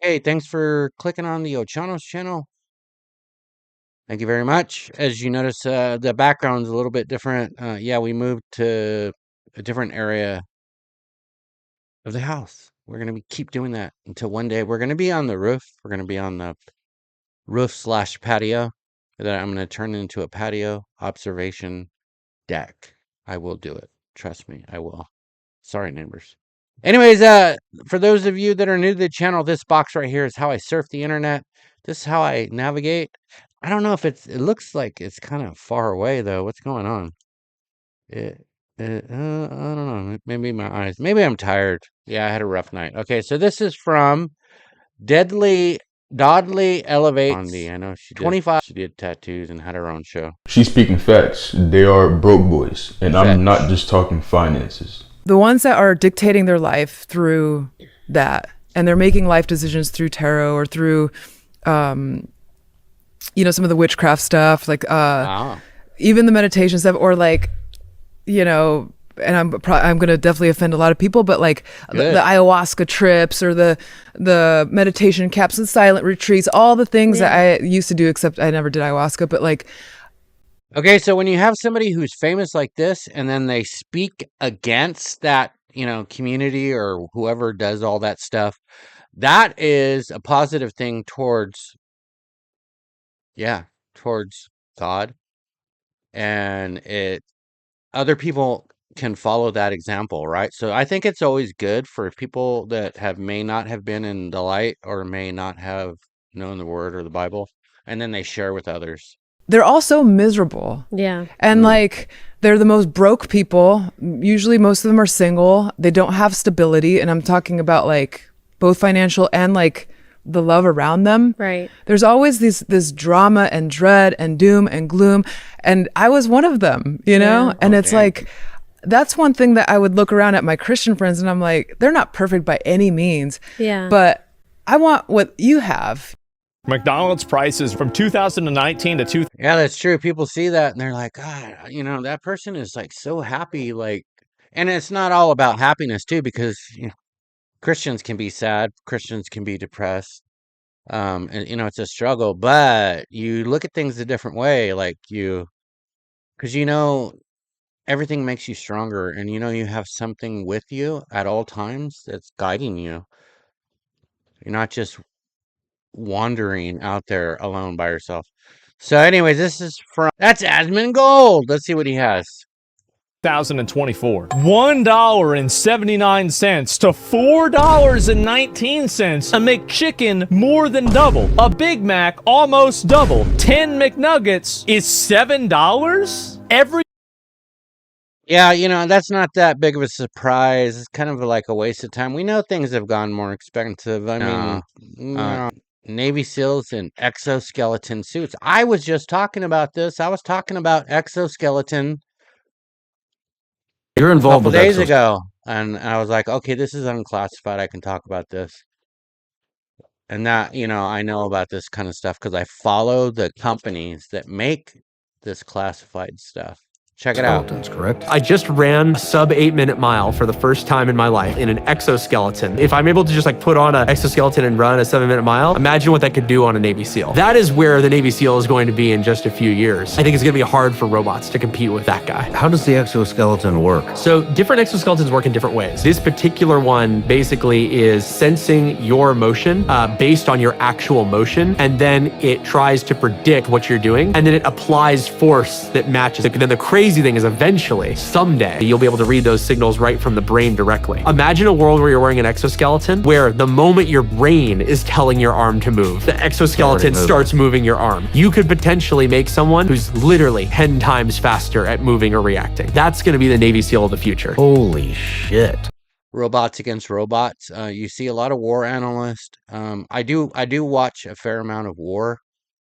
Hey, thanks for clicking on the Ochanos channel. Thank you very much. As you notice, the background's a little bit different. Yeah, we moved to a different area of the house. We're gonna keep doing that until one day we're gonna be on the roof. We're gonna be on the roof slash patio that I'm gonna turn into a patio observation deck. I will do it. Trust me, I will. Sorry, neighbors. Anyways, for those of you that are new to the channel, this box right here is how I surf the internet. This is how I navigate. I don't know if it looks like it's kind of far away though. What's going on? I don't know. Maybe my eyes. Maybe I'm tired. Yeah, I had a rough night. Okay, so this is from Dodley Elevate. I know she did 25. She did tattoos and had her own show. She's speaking facts. They are broke boys, and I'm not just talking finances. The ones that are dictating their life through that, and they're making life decisions through tarot or through, some of the witchcraft stuff, like even the meditation stuff, or like, and I'm going to definitely offend a lot of people, but like the ayahuasca trips or the meditation camps and silent retreats, all the things that I used to do, except I never did ayahuasca, but like. Okay, so when you have somebody who's famous like this and then they speak against that, community or whoever does all that stuff, that is a positive thing towards God, and other people can follow that example, right? So I think it's always good for people that may not have been in the light or may not have known the word or the Bible, and then they share with others. They're all so miserable. Yeah. And like, they're the most broke people. Usually most of them are single. They don't have stability. And I'm talking about like both financial and like the love around them. Right. There's always this drama and dread and doom and gloom. And I was one of them, And it's like, that's one thing that I would look around at my Christian friends and I'm like, they're not perfect by any means. Yeah. But I want what you have. McDonald's prices from 2019 to 2000. Yeah, that's true. People see that and they're like, God, that person is like so happy. Like, and it's not all about happiness too, because Christians can be sad, Christians can be depressed. And it's a struggle, but you look at things a different way, like because everything makes you stronger, and you have something with you at all times that's guiding you. You're not just wandering out there alone by yourself. So anyways, that's Asmongold. Let's see what he has. 2024. $1.79 to $4.19. A McChicken more than double. A Big Mac almost double. 10 McNuggets is $7 every. Yeah, that's not that big of a surprise. It's kind of like a waste of time. We know things have gone more expensive. I mean, Navy SEALs and exoskeleton suits. I was just talking about this. I was talking about exoskeleton. You're involved a couple with days ago, and I was like, okay, this is unclassified. I can talk about this. And that, I know about this kind of stuff because I follow the companies that make this classified stuff. Check it out. Correct. I just ran a sub 8-minute mile for the first time in my life in an exoskeleton. If I'm able to just like put on an exoskeleton and run a 7-minute mile, imagine what that could do on a Navy SEAL. That is where the Navy SEAL is going to be in just a few years. I think it's going to be hard for robots to compete with that guy. How does the exoskeleton work? So different exoskeletons work in different ways. This particular one basically is sensing your motion based on your actual motion, and then it tries to predict what you're doing, and then it applies force that matches. Then the crazy thing is eventually, someday, you'll be able to read those signals right from the brain directly. Imagine a world where you're wearing an exoskeleton where the moment your brain is telling your arm to move, the exoskeleton starts moving your arm. You could potentially make someone who's literally 10 times faster at moving or reacting. That's going to be the Navy SEAL of the future. Holy shit. Robots against robots. You see a lot of war analysts. I do watch a fair amount of war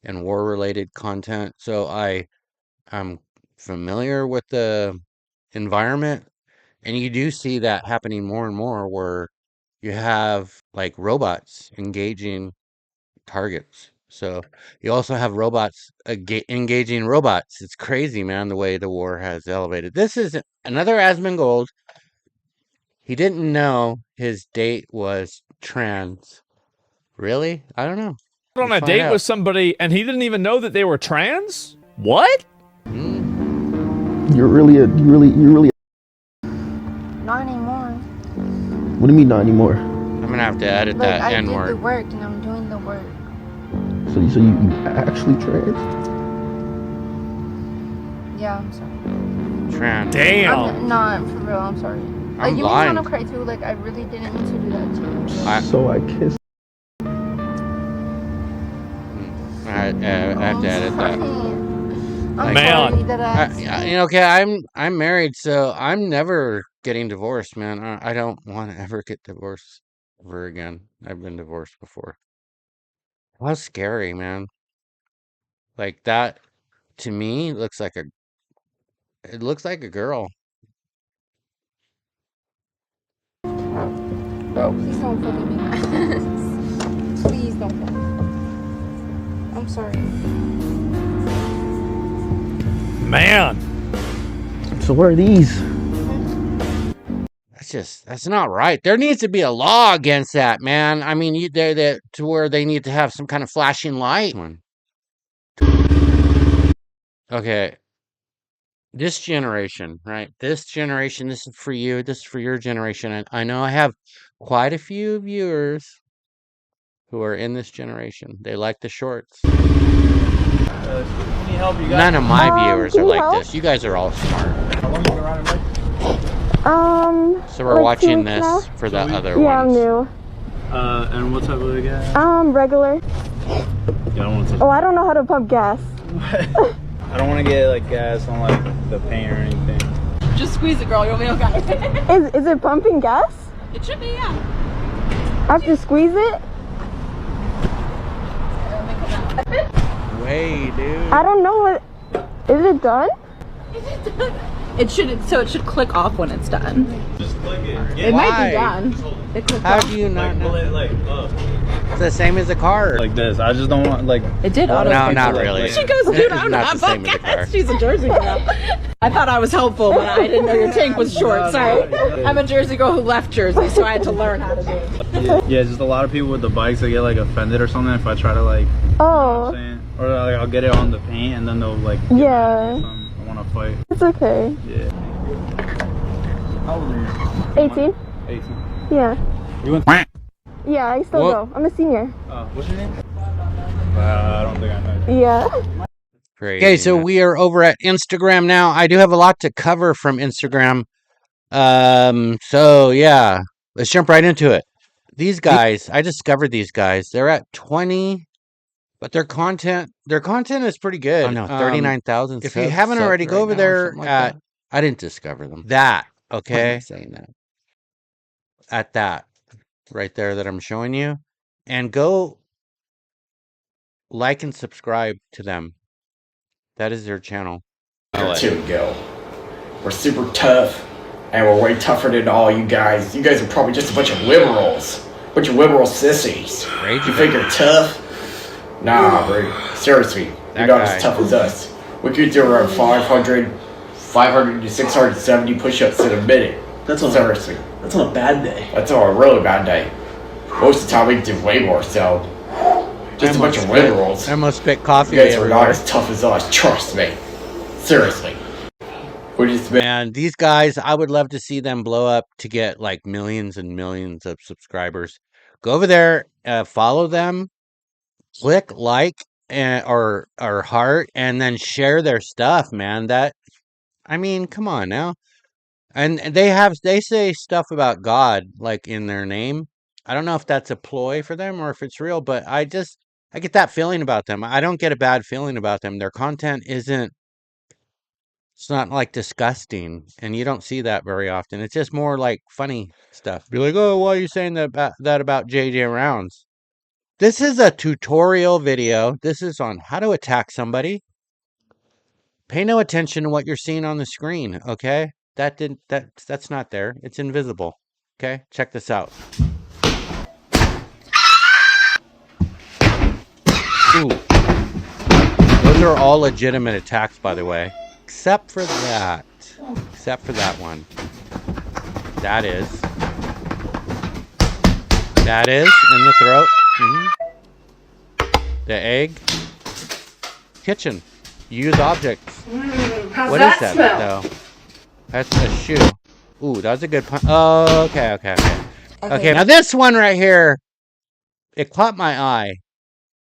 and war-related content, so I'm familiar with the environment, and you do see that happening more and more where you have like robots engaging targets. So you also have robots engaging robots. It's crazy, man, the way the war has elevated. This is another Asmongold. He didn't know his date was trans Really? I don't know. On Let's a find date out. with somebody and he didn't even know that they were trans? What? You're really Not anymore. What do you mean not anymore? I'm gonna have to edit Like, that I N did the word. work and I'm doing the work. So you actually trans? Yeah, I'm sorry. Trans. Damn. I'm not, for real, I'm sorry. Like, I'm you blind. want to cry too? Like, I really didn't mean to do that to you. So I kissed. I have to edit that. I'm Man. sorry that Okay, I'm married, so I'm never getting divorced, man. I don't want to ever get divorced ever again. I've been divorced before. How scary, man. Like that to me looks like it looks like a girl. Bro, please don't fucking be my ass. Please don't fucking. I'm sorry. Man. So where are these? That's not right. There needs to be a law against that, man. I mean, they're to where they need to have some kind of flashing light. Okay. This generation, right? This generation, this is for you. This is for your generation. And I know I have quite a few viewers who are in this generation. They like the shorts. None of my viewers are like this. You guys are all smart. So we're like 2 watching weeks this now. for the other Yeah, I'm ones. new. And what type of gas? Regular. Yeah, I don't want to. Oh, I don't know how to pump gas. I don't want to get like gas on like the paint or anything. Just squeeze it, girl. You'll be okay. Is it pumping gas? It should be, yeah. I have to squeeze it? Way, dude. I don't know what. Is it done? It should click off when it's done. Just click it. It Why? might be done. It clicked How off. do you not Pull know? it like up. It's the same as a car. Like this. I just don't want like. It did auto. No, not really. She goes, dude, It's I'm not not the same as a car. She's a Jersey girl. I thought I was helpful, but I didn't know your tank was short. Sorry. I'm a Jersey girl who left Jersey, so I had to learn how to do it. Yeah, just a lot of people with the bikes that get like offended or something if I try to like. Oh, Or like, I'll get it on the paint and then they'll like. yeah. I want to fight. It's okay. Yeah. How old are you? 18? 18. Yeah. You went. Yeah, I still What? go. I'm a senior. What's your name? I don't think I know. Yeah. Okay, so we are over at Instagram now. I do have a lot to cover from Instagram. So yeah, let's jump right into it. These guys, I discovered these guys. They're at 20, but their content is pretty good. Oh no, 39,000. If you haven't already, go over there at. I didn't discover them. That okay? Saying that. At that right there that I'm showing you, and go like and subscribe to them. That is their channel. Here to go. We're super tough, and we're way tougher than all you guys. You guys are probably just a bunch of liberals. Bunch of liberal sissies. You think you're tough? Nah, bro. Seriously, you're not as tough as us. We could do around 500 to 670 push-ups in a minute. That's on Seriously. That's on a bad day. That's on a really bad day. Most of the time we can do way more, so... Just a bunch of liberals. I almost spit coffee You guys are not everywhere. as tough as us, trust me. Seriously. We're just... And these guys, I would love to see them blow up to get like millions and millions of subscribers. Go over there, follow them, click like or heart, and then share their stuff, man. I mean, come on now. And they say stuff about God like in their name. I don't know if that's a ploy for them or if it's real, but I get that feeling about them. I don't get a bad feeling about them. Their content it's not like disgusting, and you don't see that very often. It's just more like funny stuff. Be like, oh, why are you saying that about JJ Rounds? This is a tutorial video. This is on how to attack somebody. Pay no attention to what you're seeing on the screen, okay? That's not there. It's invisible. Okay? Check this out. Ooh. Those are all legitimate attacks, by the way. Except for that. Except for that one. That is in the throat. The egg. Kitchen. Use objects. How's What that is that smell? though? That's a shoe. Ooh, that was a good pun. Oh, okay. Okay, now this one right here, it caught my eye.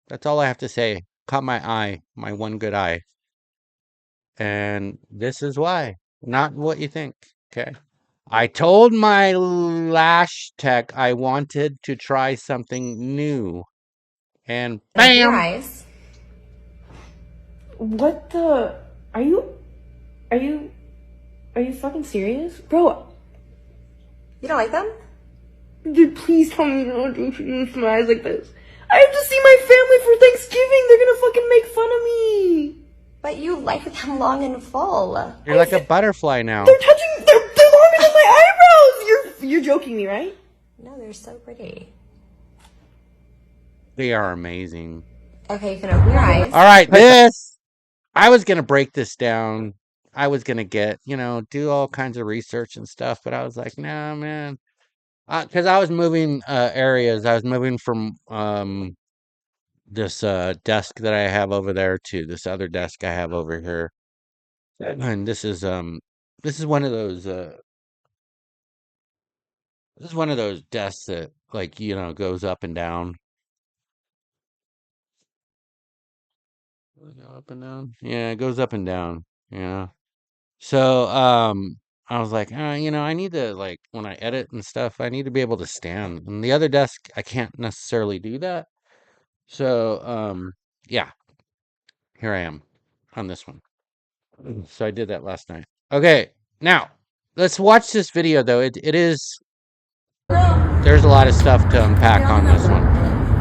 That's all I have to say. Caught my eye, my one good eye. And this is why. Not what you think, okay? I told my lash tech I wanted to try something new. And bam! Eyes. What the? Are you fucking serious? Bro, You don't like them? dude, please tell me you don't use my eyes like this. I have to see my family for Thanksgiving. They're gonna fucking make fun of me. But you like them long and full. You're like a butterfly now. They're longer than my eyebrows. You're joking me, right? No, they're so pretty. They are amazing. Okay, you can open your eyes. All right, this. I was going to break this down. I was going to get, do all kinds of research and stuff, but I was like, nah, man. Because I was moving areas. I was moving from this desk that I have over there to this other desk I have over here. And this is one of those desks that goes up and down. Does it go up and down? Yeah, it goes up and down. Yeah. So I was like, I need to, like, when I edit and stuff, I need to be able to stand. And the other desk, I can't necessarily do that. So yeah, here I am on this one. So I did that last night. Okay, now let's watch this video though. There's a lot of stuff to unpack on this one.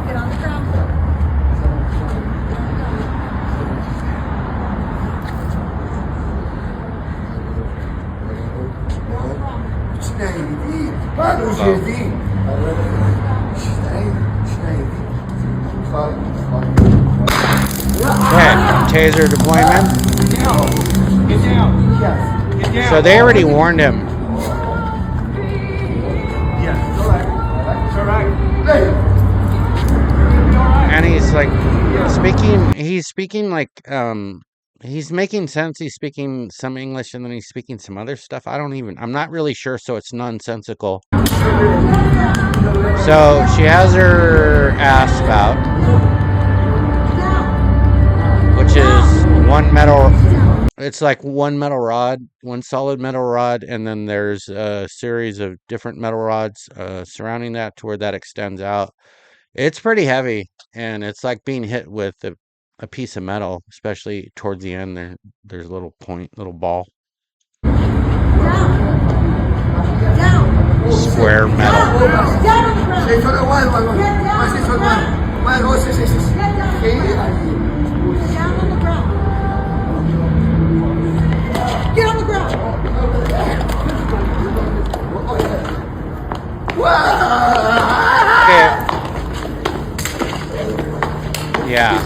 Get on the ground. Okay, taser deployment. So they already warned him. And he's like speaking like he's making sense. He's speaking some English and then he's speaking some other stuff. I'm not really sure, so it's nonsensical. So she has her ass out, which is it's like one solid metal rod, and then there's a series of different metal rods surrounding that to where that extends out. It's pretty heavy, and it's like being hit with a piece of metal, especially towards the end. There's a little ball. Square metal. Get on the ground. Okay. Yeah.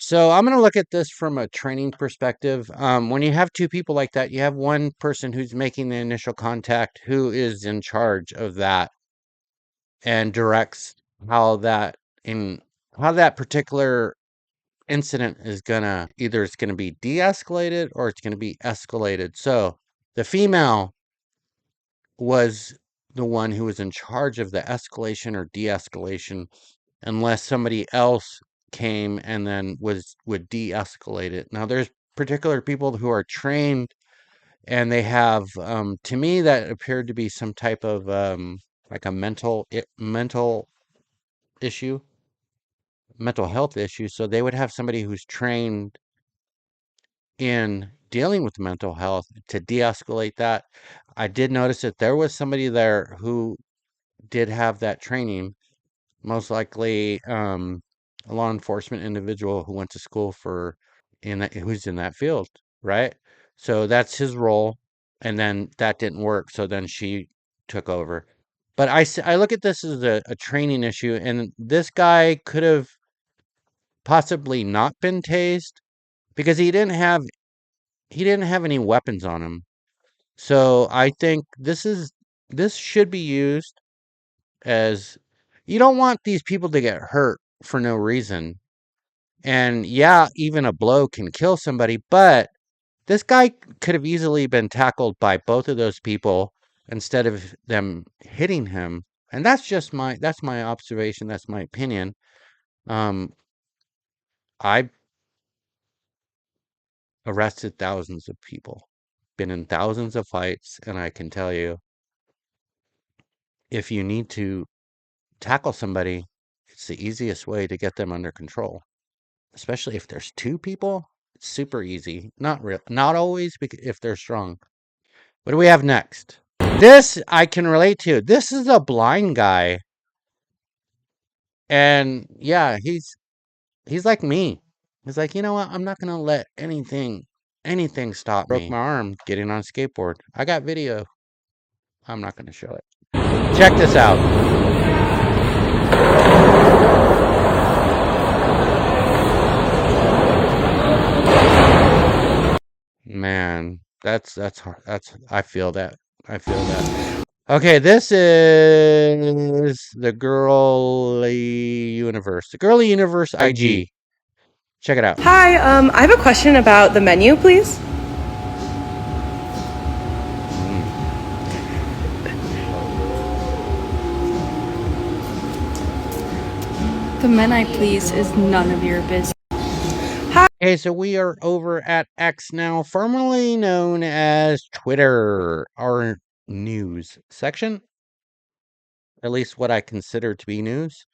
So I'm going to look at this from a training perspective. When you have two people like that, you have one person who's making the initial contact, who is in charge of that and directs how that particular incident is gonna it's gonna be de-escalated or it's gonna be escalated. So the female was the one who was in charge of the escalation or de-escalation, unless somebody else came and then would de-escalate it. Now there's particular people who are trained and they have to me that appeared to be some type of like a mental issue, mental health issue. So they would have somebody who's trained in dealing with mental health to de-escalate that. I did notice that there was somebody there who did have that training, most likely a law enforcement individual who went to school who's in that field, right? So that's his role, and then that didn't work, so then she took over. But I look at this as a training issue, and this guy could have possibly not been tased because he didn't have any weapons on him. So I think this is this should be used as, you don't want these people to get hurt for no reason. And yeah, even a blow can kill somebody, but this guy could have easily been tackled by both of those people instead of them hitting him. And that's my observation, that's my opinion. I've arrested thousands of people, been in thousands of fights, and I can tell you, if you need to tackle somebody, it's the easiest way to get them under control. Especially if there's two people, it's super easy. Not always if they're strong. What do we have next? This I can relate to. This is a blind guy. And yeah, he's like me. He's like, you know what? I'm not gonna let anything stop me. Broke my arm getting on a skateboard. I got video. I'm not gonna show it. Check this out. Man, that's hard. I feel that. Okay, this is the Girly Universe. The Girly Universe IG. Check it out. Hi, I have a question about the menu, please. The men I please is none of your business. Okay, so we are over at X now, formerly known as Twitter, our news section. At least what I consider to be news.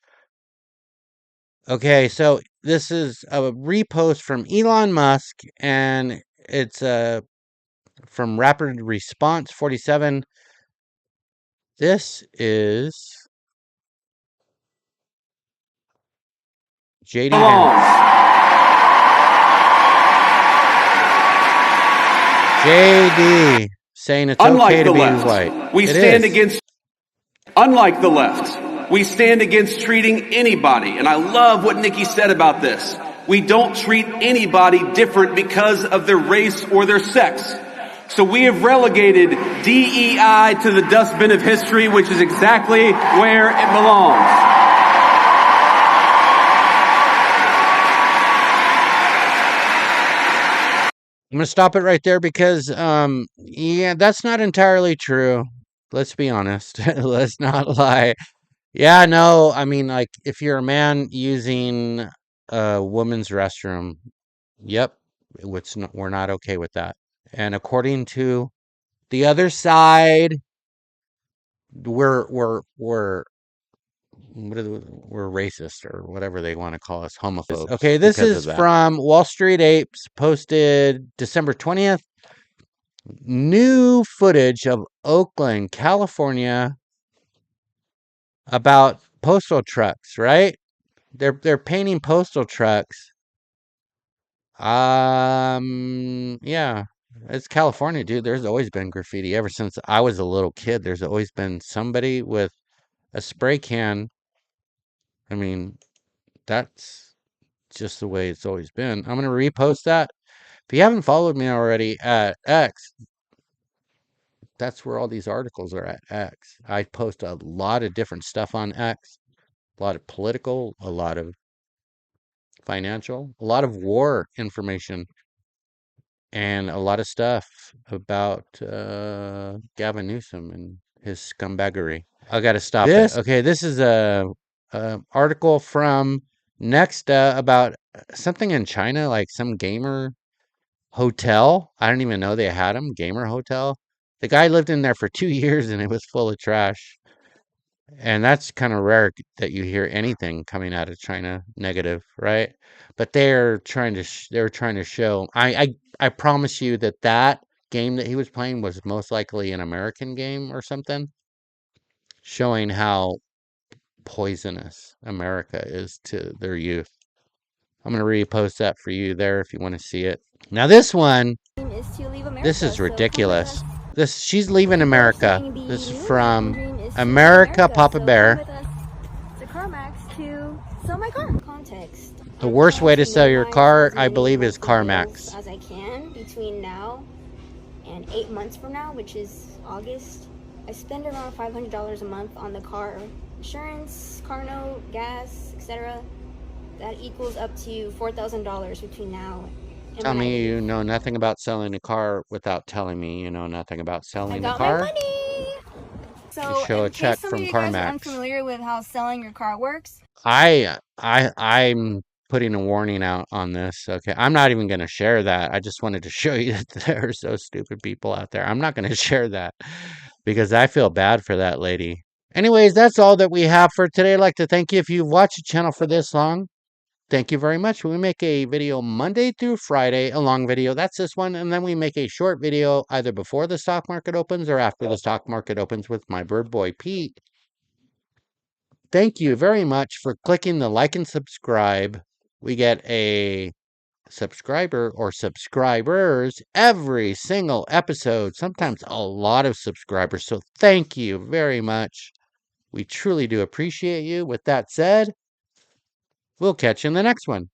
Okay, so this is a repost from Elon Musk, and it's from Rapid Response 47. This is JD Vance. JD saying it's okay to be white. We stand against, unlike the left, we stand against treating anybody. And I love what Nikki said about this. We don't treat anybody different because of their race or their sex. So we have relegated DEI to the dustbin of history, which is exactly where it belongs. I'm going to stop it right there because, yeah, that's not entirely true. Let's be honest. Let's not lie. Yeah, no, I mean, like, if you're a man using a woman's restroom, yep, we're not okay with that. And according to the other side, we're racist or whatever they want to call us, homophobes. Okay, this is from Wall Street Apes, posted December 20th. New footage of Oakland, California, about postal trucks, right? They're painting postal trucks. Yeah, it's California, dude. There's always been graffiti ever since I was a little kid. There's always been somebody with a spray can. I mean, that's just the way it's always been. I'm going to repost that. If you haven't followed me already at X, that's where all these articles are at X. I post a lot of different stuff on X. A lot of political, a lot of financial, a lot of war information, and a lot of stuff about Gavin Newsom and his scumbaggery. I got to stop this. Okay, this is a article from Nexta about something in China, like some gamer hotel. I don't even know they had them. Gamer hotel. The guy lived in there for 2 years and it was full of trash. And that's kind of rare that you hear anything coming out of China negative, right? But they're trying to show. I promise you that game that he was playing was most likely an American game or something, showing how poisonous America is to their youth. I'm going to repost that for you there if you want to see it. Now this one, this is ridiculous. She's leaving America. This is from America Papa Bear. The worst way to sell your car, I believe, is CarMax. As I can between now and 8 months from now, which is August I spend around $500 a month on the car insurance, car note, gas, etc. That equals up to $4,000 between now and Tell when I me leave. you know nothing about selling a car without telling me you know nothing about I selling a got my car. money! You So, show a in check case some of from you guys are CarMax. unfamiliar with how selling your car works, I'm putting a warning out on this. Okay, I'm not even going to share that. I just wanted to show you that there are so stupid people out there. I'm not going to share that because I feel bad for that lady. Anyways, that's all that we have for today. I'd like to thank you if you've watched the channel for this long. Thank you very much. We make a video Monday through Friday, a long video. That's this one. And then we make a short video either before the stock market opens or after the stock market opens with my bird boy, Pete. Thank you very much for clicking the like and subscribe. We get a subscriber or subscribers every single episode, sometimes a lot of subscribers. So thank you very much. We truly do appreciate you. With that said, we'll catch you in the next one.